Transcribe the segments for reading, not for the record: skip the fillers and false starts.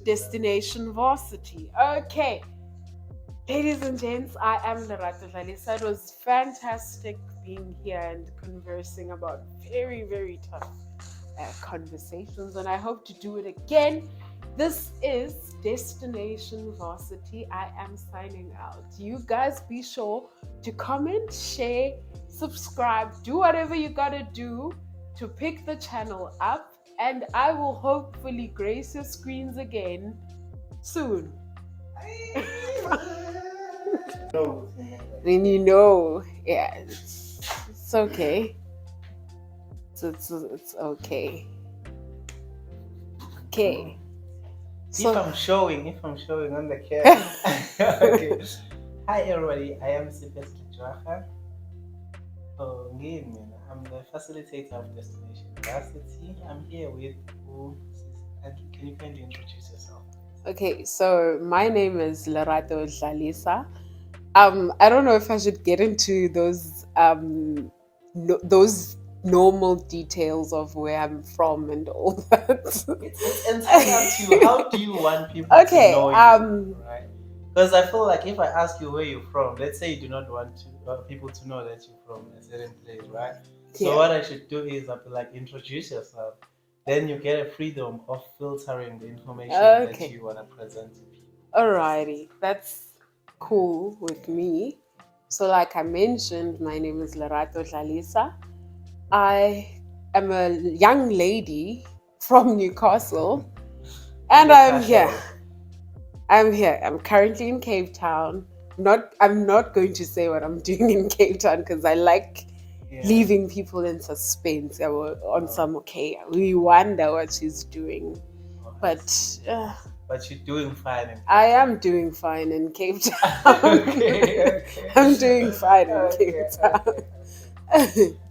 Destination Varsity. Okay. Ladies and gents, I am Lerato Dlalisa. It was fantastic being here and conversing about very, very tough conversations, and I hope to do it again. This is Destination Varsity. I am signing out. You guys be sure to comment, share, subscribe, do whatever you gotta do to pick the channel up, and I will hopefully grace your screens again soon. No. Then yeah, it's okay. It's okay. Okay. If I'm showing on the camera. Okay. Hi everybody, I am Sylvester Jwaha. I'm the facilitator of Destination Varsity. I'm here with can you kindly introduce yourself? Okay, so my name is Lerato Dlalisa. I don't know if I should get into those those normal details of where I'm from and all that. It's entirely up to you. How do you want people to know you? Right? Because I feel like if I ask you where you're from, let's say you do not want people to know that you're from a certain place, right? So what I should do is I'll be like, introduce yourself. Then you get a freedom of filtering the information that you want to present to people. Alrighty, that's cool with me. So like I mentioned, my name is Lerato Dlalisa. I am a young lady from Newcastle, and I'm here. I'm currently in Cape Town. I'm not going to say what I'm doing in Cape Town because I like leaving people in suspense. On some we wonder what she's doing, but you're doing fine. I am doing fine in Cape Town. Okay. I'm doing fine in Cape Town.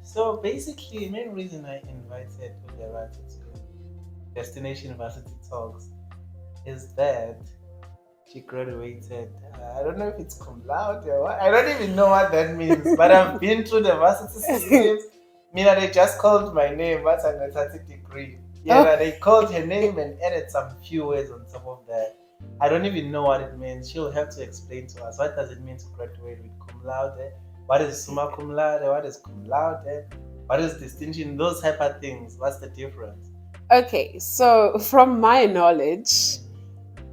So basically, the main reason I invited Lerato to Destination Varsity Talks is that she graduated. I don't know if it's cum laude or what. I don't even know what that means. But I've been through the varsity systems. They just called my name. What's an athletic degree? Yeah, they called her name and added some few words on top of that. I don't even know what it means. She'll have to explain to us. What does it mean to graduate with cum laude? What is summa cum laude? What is cum laude? What is distinction? Those type of things. What's the difference? Okay, so from my knowledge,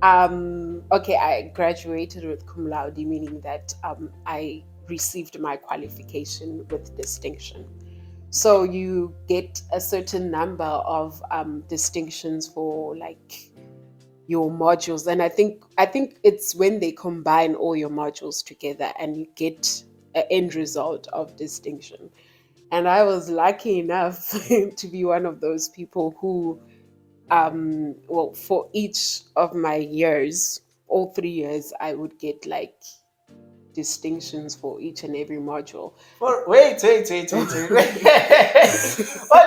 I graduated with cum laude, meaning that I received my qualification with distinction. So you get a certain number of distinctions for like your modules, and I think it's when they combine all your modules together and you get an end result of distinction. And I was lucky enough to be one of those people who for each of my years, all 3 years, I would get like distinctions for each and every module. Wait. What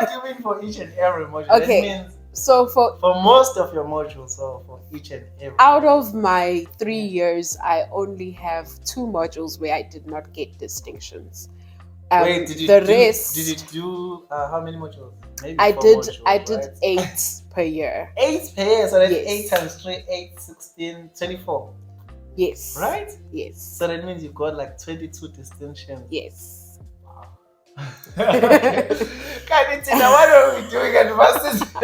do you mean for each and every module? Okay. That means so for most of your modules, or for each and every? Out of my 3 years, I only have 2 modules where I did not get distinctions. Wait, did you do how many modules? Maybe I did modules, right? 8 per year. 8 per year, so that's 8 times 3, 8, 16, 24. Yes. Right? Yes. So that means you've got like 22 distinctions. Yes. Wow. Okay. Kanitina, what are we doing at Varsity? I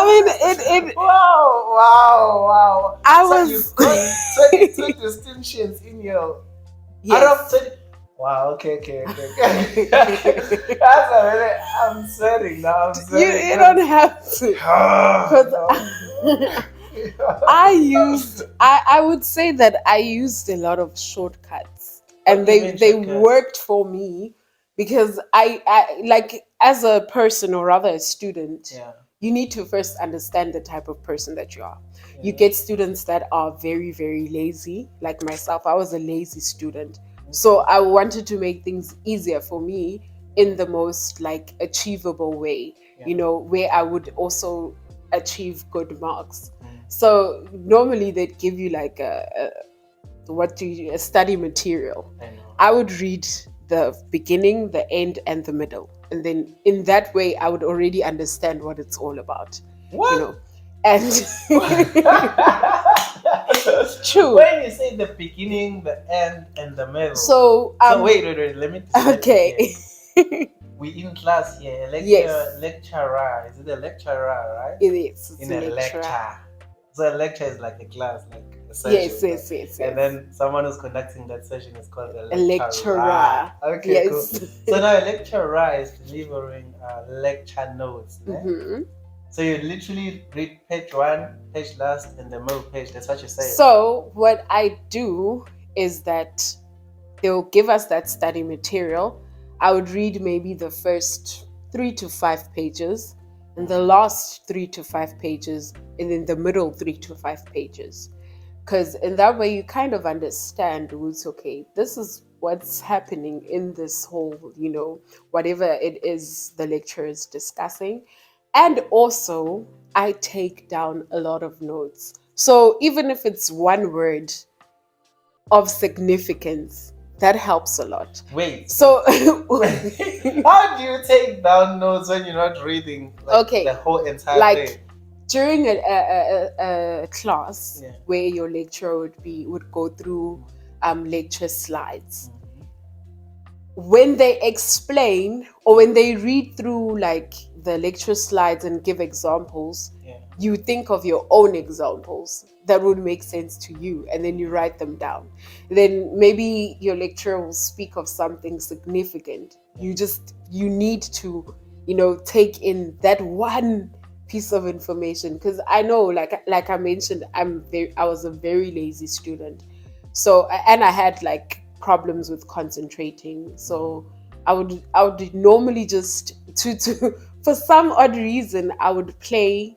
mean, it. Wow. You've got 22 distinctions in your. Yes. Out of 20. Wow, okay. I'm sweating now. You don't have to. I would say that I used a lot of shortcuts, and they worked for me because I like, as a person, or rather a student, you need to first understand the type of person that you are. You get students that are very, very lazy, like myself. I was a lazy student. So I wanted to make things easier for me in the most like achievable way, where I would also achieve good marks. So normally they'd give you like a study material. I would read the beginning, the end, and the middle, and then in that way I would already understand what it's all about. What? And true. When you say the beginning, the end, and the middle. So wait. Let me decide. okay. We in class here. Yes. Lecturer. Is it a lecturer, right? It is. It's in a lecture. So a lecture is like a class, like a session. Yes. And then someone who's conducting that session is called a lecturer. Okay, yes. Cool. So now a lecturer is delivering lecture notes. Mm-hmm. So you literally read page 1, page last, and the middle page. That's what you say. So what I do is that they'll give us that study material. I would read maybe the first 3 to 5 pages, and the last 3 to 5 pages, and then the middle 3 to 5 pages. Because in that way, you kind of understand what's okay. This is what's happening in this whole, whatever it is the lecturer is discussing. And also, I take down a lot of notes. So even if it's one word of significance, that helps a lot. Wait. So how do you take down notes when you're not reading the whole entire thing? During a class where your lecturer would go through lecture slides. When they explain or when they read through like the lecture slides and give examples, you think of your own examples that would make sense to you, and then you write them down. Then maybe your lecturer will speak of something significant. You need to, take in that one piece of information, because I know, like I mentioned, I was a very lazy student, so, and I had like problems with concentrating. So I would normally just to for some odd reason I would play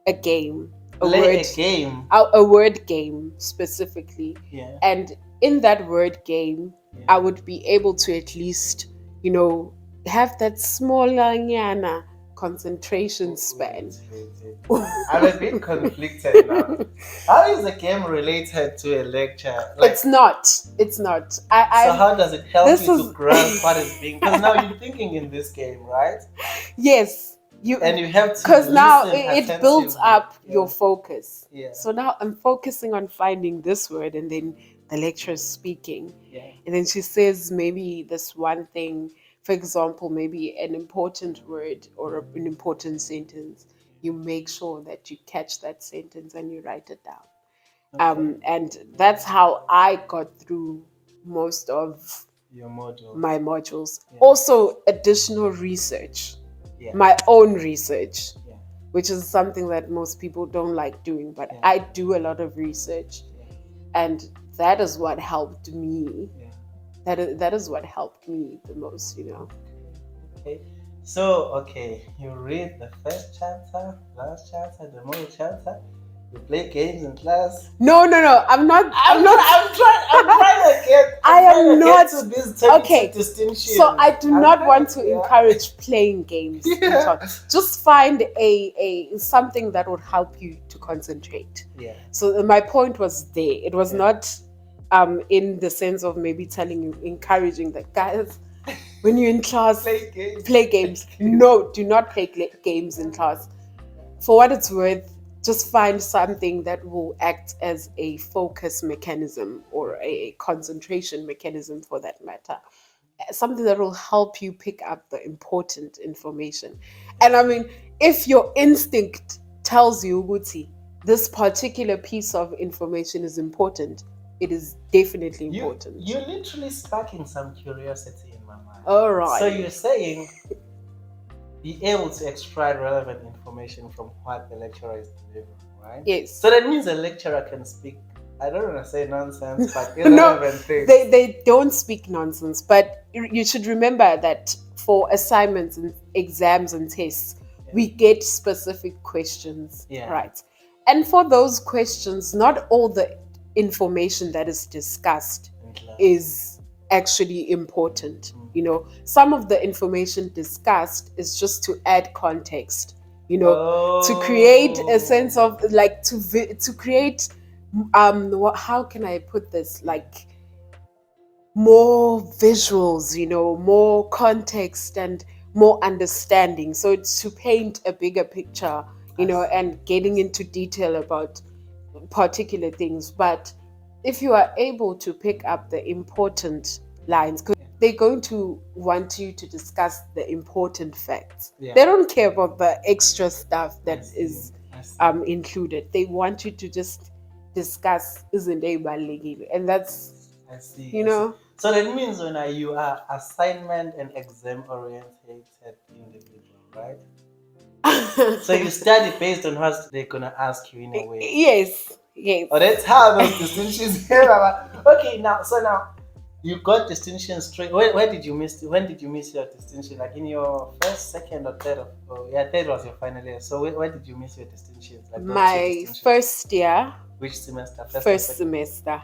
a game, a word game specifically. And in that word game, I would be able to at least, have that small concentration span. I'm a bit conflicted now. How is a game related to a lecture? It's not. So how does it help you to grasp what is being? Because now you're thinking in this game, right? Yes. You have to, because now it builds up your focus. So now I'm focusing on finding this word, and then the lecturer is speaking, and then she says maybe this one thing, for example, maybe an important word or an important sentence. You make sure that you catch that sentence and you write it down. And that's how I got through most of my modules. Also, additional research. My own research, which is something that most people don't like doing, but I do a lot of research, and that is what helped me. That is what helped me the most, Okay. So, you read the first chapter, last chapter, the middle chapter. You play games in class. No. I'm not. I'm trying to get. I am not. To this distinction. So I do not want to encourage playing games. Just find a something that would help you to concentrate. So my point was there. It was not in the sense of maybe telling you, encouraging that, guys, when you're in class, play games. No, do not play games in class. For what it's worth, just find something that will act as a focus mechanism or a concentration mechanism, for that matter. Something that will help you pick up the important information. And I mean, if your instinct tells you, Guti, this particular piece of information is important, it is definitely important. You're literally sparking some curiosity in my mind. All right. So you're saying be able to extract relevant information from what the lecturer is delivering, right? Yes. So that means a lecturer can speak, I don't want to say nonsense, but irrelevant things. They don't speak nonsense, but you should remember that for assignments and exams and tests, we get specific questions, right? And for those questions, not all the information that is discussed is actually important. Some of the information discussed is just to add context, to create a sense of like to create how can I put this, like more visuals, more context and more understanding. So it's to paint a bigger picture, and getting into detail about particular things. But if you are able to pick up the important lines, because they're going to want you to discuss the important facts. They don't care about the extra stuff that is included. They want you to just discuss isn't and that's I see. So that means when you are assignment and exam oriented individual, right? So you study based on what they're gonna ask you in a way. Yes. Oh, that's how those distinctions here. Okay, now you got distinction straight. Where did you miss? When did you miss your distinction? Like in your first, second, or third? Third was your final year. So where did you miss your distinctions? Like my first year. Which semester? First semester.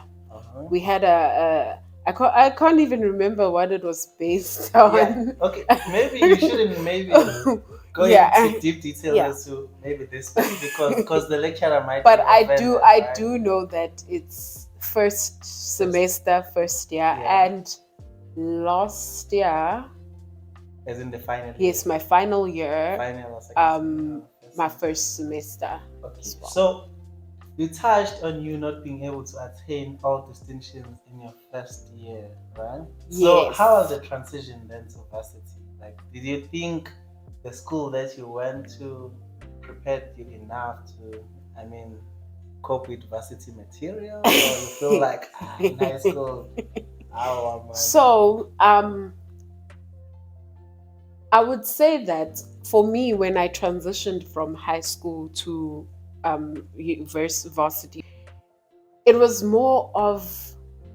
We had I can't even remember what it was based on. Yeah. Okay, maybe you shouldn't go into deep detail as to maybe this because the lecturer might. But I do know that it's first semester, first year, and last year. As in the final year? Yes, my final year. Final or second my first semester. Okay. So you touched on you not being able to attain all distinctions in your first year, right? Yes. So how was the transition then to varsity? Like, did you think the school that you went to prepared you enough to, cope with varsity material? Or you feel like in high school, how am I? So, I would say that for me, when I transitioned from high school to varsity, it was more of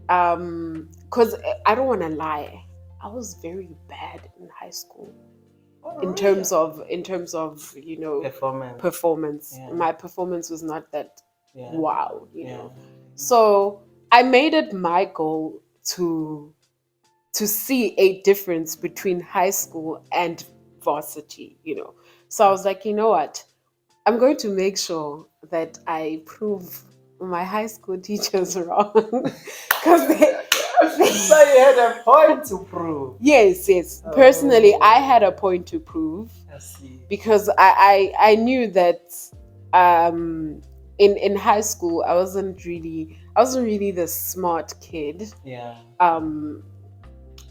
because I don't want to lie, I was very bad in high school. In terms of performance. Yeah. My performance was not that wow, know. So I made it my goal to see a difference between high school and varsity, So I was like, you know what? I'm going to make sure that I prove my high school teachers wrong. Because so you had a point to prove. Yes. Personally, I had a point to prove. I see. Because I knew that in high school I wasn't really the smart kid. Yeah.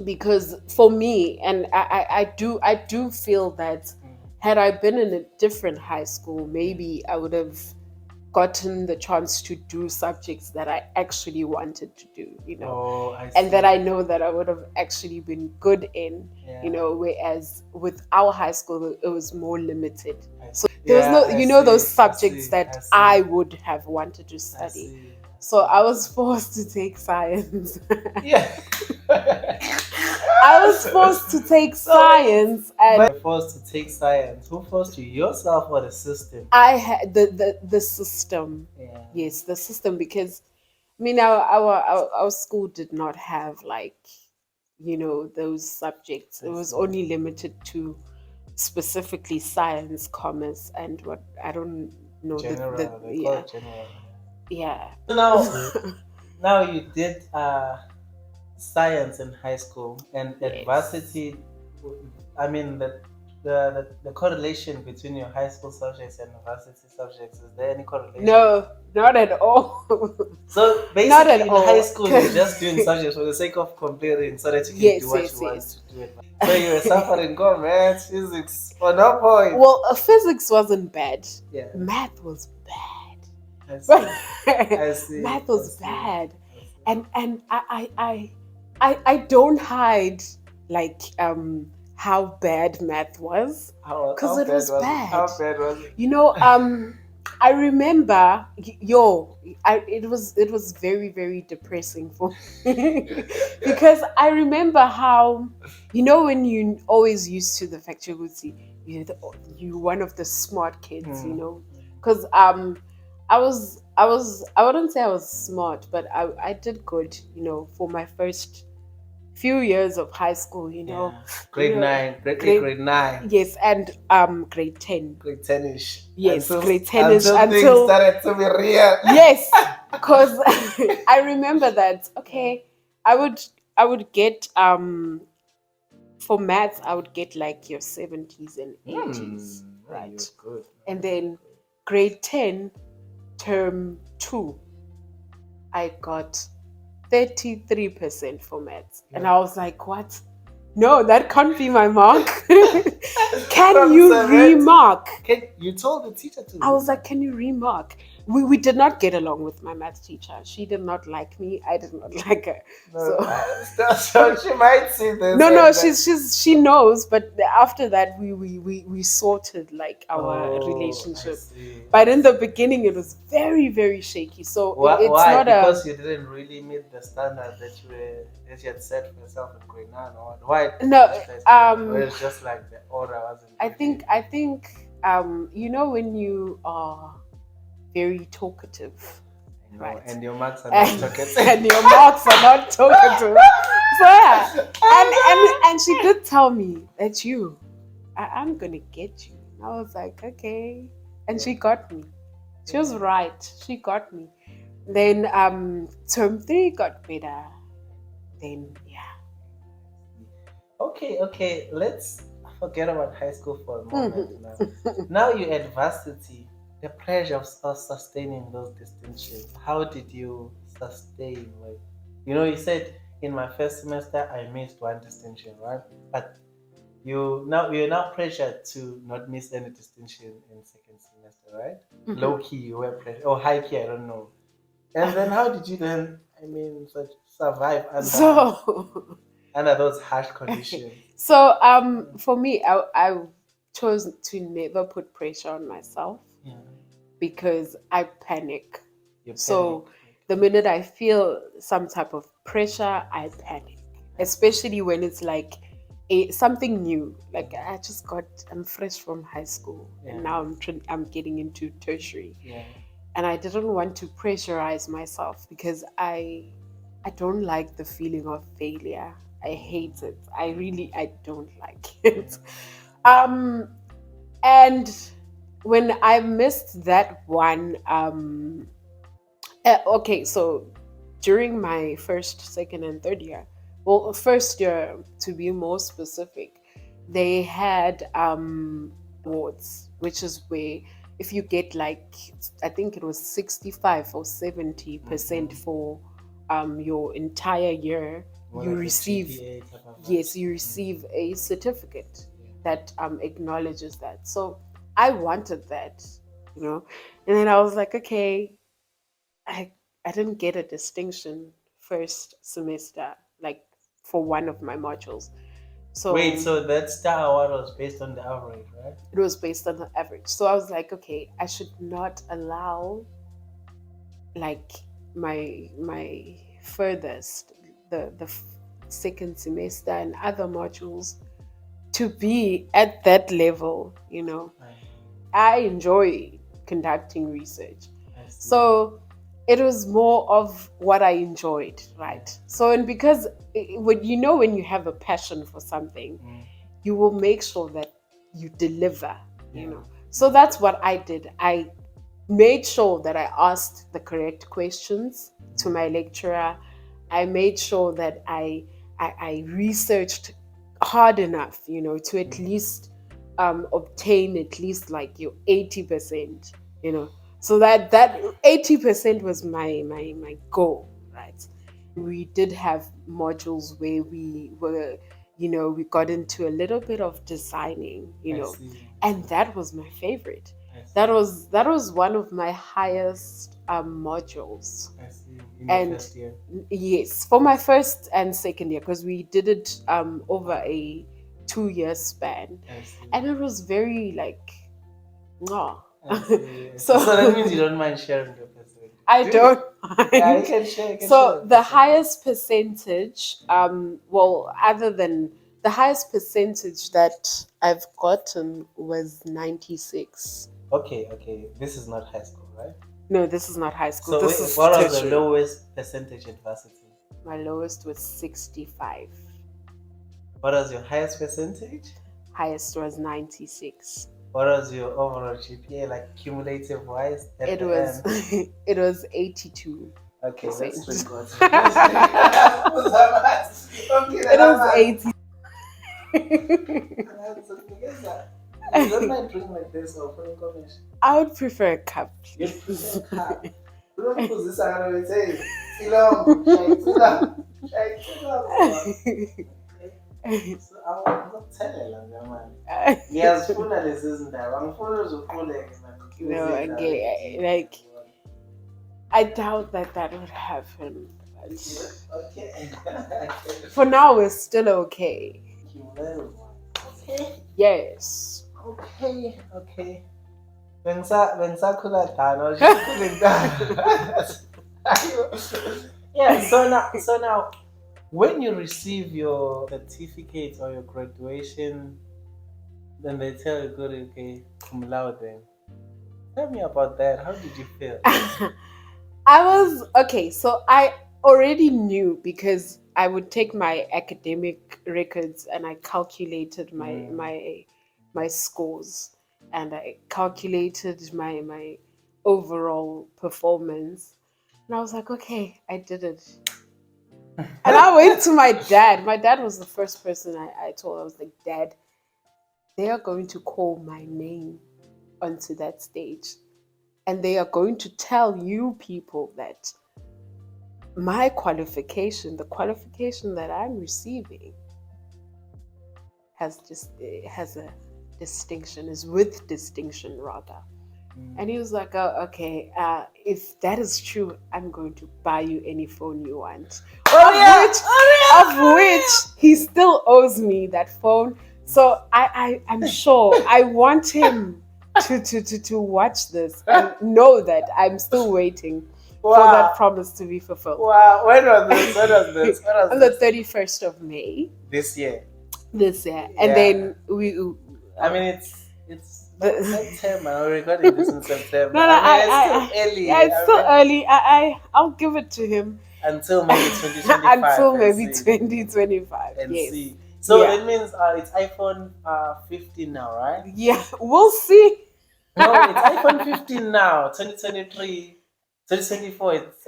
Because for me, and I do feel that had I been in a different high school, maybe I would have gotten the chance to do subjects that I actually wanted to do, and that I know that I would have actually been good in, whereas with our high school, it was more limited. So there was no, those subjects that I would have wanted to study. So I was forced to take science. Yeah. I was forced to take science, and you were forced to take science. Who forced you, yourself or the system? I had the system. Yeah. Yes, the system, because our school did not have those subjects. It was only limited to specifically science, commerce, and what I don't know. General. Yeah. So now you did science in high school, and at varsity, the correlation between your high school subjects and varsity subjects, is there any correlation? No, not at all. So basically in high school you're just doing subjects for the sake of comparing so that you can do what you want to do. So you were suffering math, physics for no point. Well, physics wasn't bad. Yeah. Math was bad. I see. Math was bad. And I don't hide how bad math was, because it was bad. How bad was it? I remember, it was very, very depressing for me because I remember how, when you always used to the fact you one of the smart kids, because I wouldn't say I was smart, but I did good, for my first few years of high school, grade 9. Yes, and grade 10. Grade 10ish. Yes, grade 10ish until things started to be real. Yes, because I remember that. Okay, I would get for maths I would get like your 70s and 80s, right? Good. And then grade 10, term 2, I got 33% for maths. And I was like, what? No, that can't be my mark. Can you remark? You told the teacher to. I was like, can you remark? We did not get along with my math teacher. She did not like me. I did not like her. No, so she might see this. No, she knows. But after that, we sorted like our relationship. But in the beginning, it was very, very shaky. So why? It's not because you didn't really meet the standard that you had set for yourself in grade 9, or why? No, or it's just like the order wasn't. I think when you are very talkative, right? And your marks are not talkative. And your marks are not talkative. So yeah, and she did tell me that I'm gonna get you. And I was like, okay, and she got me. She was right. She got me. Then term 3 got better. Then Okay. Let's forget about high school for a moment now. Now you're at Varsity. The pressure of sustaining those distinctions. How did you sustain? Like, you said in my first semester I missed 1 distinction, right? But you're now pressured to not miss any distinction in second semester, right? Low key you were pressured, or high key, I don't know. And then how did you then survive under those harsh conditions? So for me, I chose to never put pressure on myself because I panic. So the minute I feel some type of pressure, I panic, especially when it's like something new. Like I'm fresh from high school and now I'm getting into tertiary. And I didn't want to pressurize myself because I don't like the feeling of failure. I hate it. I don't like it. And when I missed that one, okay, so during my first, second, and third year, well, first year to be more specific, they had awards, which is where if you get like, I think it was 65 or 70% for your entire year, you receive a certificate that acknowledges that. So I wanted that, and then I was like, okay, I didn't get a distinction first semester, like for one of my modules. So wait, so that star award was based on the average, right? It was based on the average. So I was like, okay, I should not allow like my furthest, the second semester and other modules to be at that level, I enjoy conducting research. So it was more of what I enjoyed, right? So, and because when you have a passion for something, you will make sure that you deliver, So that's what I did. I made sure that I asked the correct questions to my lecturer. I made sure that I researched hard enough, to at least obtain at least like your 80%, So that 80% was my goal, right? We did have modules where we were, we got into a little bit of designing, and that was my favorite. That was one of my highest modules. I see. In the first year. Yes, for my first and second year, because we did it over a 2-year span, and it was very like, So that means you don't mind sharing your percentage. I don't mind. Yeah, you can share. So the highest percentage, other than the highest percentage that I've gotten was 96. Okay. This is not high school, right? No, this is not high school. So this is what tertiary. was the lowest percentage at Varsity? My lowest was 65. What was your highest percentage? Highest was 96. What was your overall GPA, like cumulative wise? It was 82. Okay, let's record. It was 80. You don't mind drink like this or for information? I would prefer a cup. You'd prefer a cup. Because this I already say. Silong, shake silong. So I'm not telling you, man. Yes, full of this isn't there. I'm full of No, okay, like I doubt that would happen. But Okay. for now, we're still okay. Okay. Yes. Okay. When Sakura Tano, she's cooling down. Yeah, so now when you receive your certificate or your graduation, then they tell you good, okay, cum laude. Tell me about that. How did you feel? I was okay, so I already knew because I would take my academic records and I calculated my scores and I calculated my overall performance. And I was like, okay, I did it. And I went to my dad. My dad was the first person I told. I was like, Dad, they are going to call my name onto that stage. And they are going to tell you people that my qualification, the qualification that I'm receiving, has a distinction, is with distinction rather. And he was like, oh, okay, if that is true, I'm going to buy you any phone you want. Of which he still owes me that phone. So I'm sure I want him to watch this and know that I'm still waiting for that promise to be fulfilled. Wow, when was this? On the 31st of May. This year. And then we. I mean, it's September. We're recording this in September. It's still early. Yeah, it's still early. I'll give it to him until maybe 2025. Until maybe 2025. And yes. See. So that means it's iPhone 15 now, right? Yeah, we'll see. No, it's iPhone 15 now. 2023, 2024. It's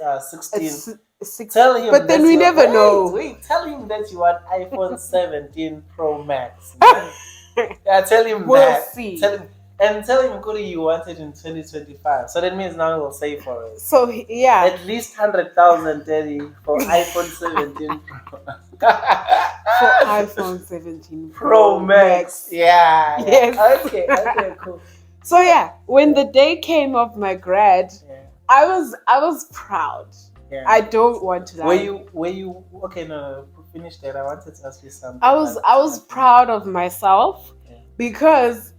16. Tell him, but then we never know. Wait, tell him that you want iPhone 17 Pro Max. Yeah, tell him we'll that. See. Tell him, Kuri, you want it in 2025. So that means now he'll save for it. So yeah, at least 100,000 Teddy for iPhone 17 Pro. For iPhone 17 Pro Max. Yeah. Yes. Okay, cool. So yeah, when the day came of my grad, I was proud. Yeah. I don't want to lie. Were you okay? No, finish that. I wanted to ask you something. I was proud of myself because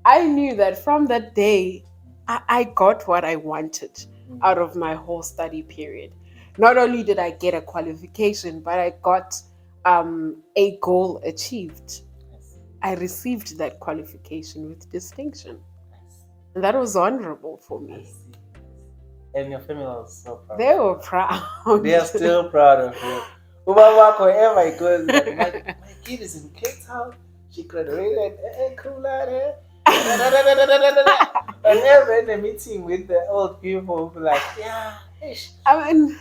I knew that from that day I got what I wanted out of my whole study period. Not only did I get a qualification, but I got a goal achieved. I received that qualification with distinction. And that was honorable for me. And your family was so proud. They were proud. They are still proud of you. Wherever it goes, my kid is in Cape Town. She graduated. Cum laude. Whenever in a meeting with the old people, like, I mean,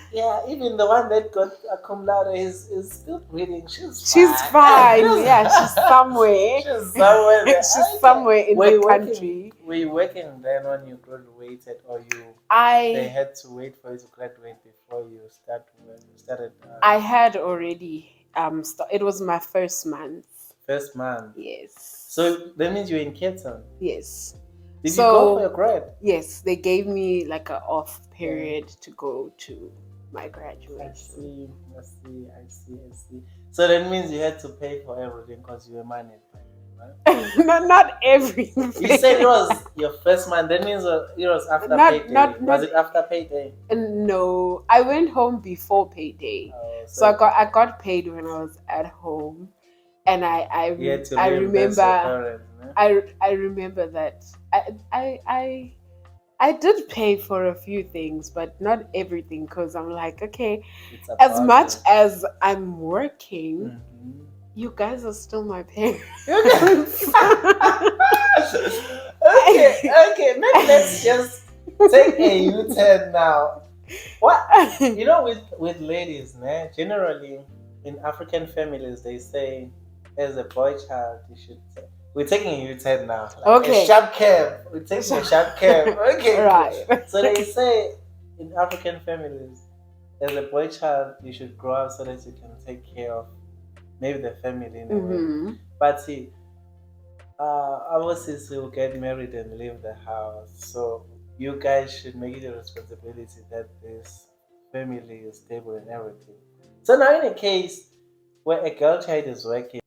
even the one that got a cum laude is still breathing. She's fine. She's somewhere. She's somewhere in the country. Were you working then when you graduated, or they had to wait for you to graduate before you started? I had already. It was my first month. First month. Yes. So that means you're in Cape Town? Yes. Did you go for your grad? Yes, they gave me like an off period to go to my graduation. I see. So that means you had to pay for everything because you were managed, right? not everything. You said it was your first month. That means it was after payday. Was it after payday? No, I went home before payday. So I got paid when I was at home. And I remember I remember that I did pay for a few things, but not everything, because I'm like, okay, as much as I'm working, you guys are still my parents. Okay, maybe let's just take a U-turn now. What with ladies, generally in African families, they say, as a boy child, you should say, we're taking a U-turn now. Like Okay. a sharp curve. We're taking a sharp curve. Okay. Right. So they say in African families, as a boy child, you should grow up so that you can take care of maybe the family in a way. But see, our sis will get married and leave the house. So you guys should make it a responsibility that this family is stable and everything. So now in a case where a girl child is working,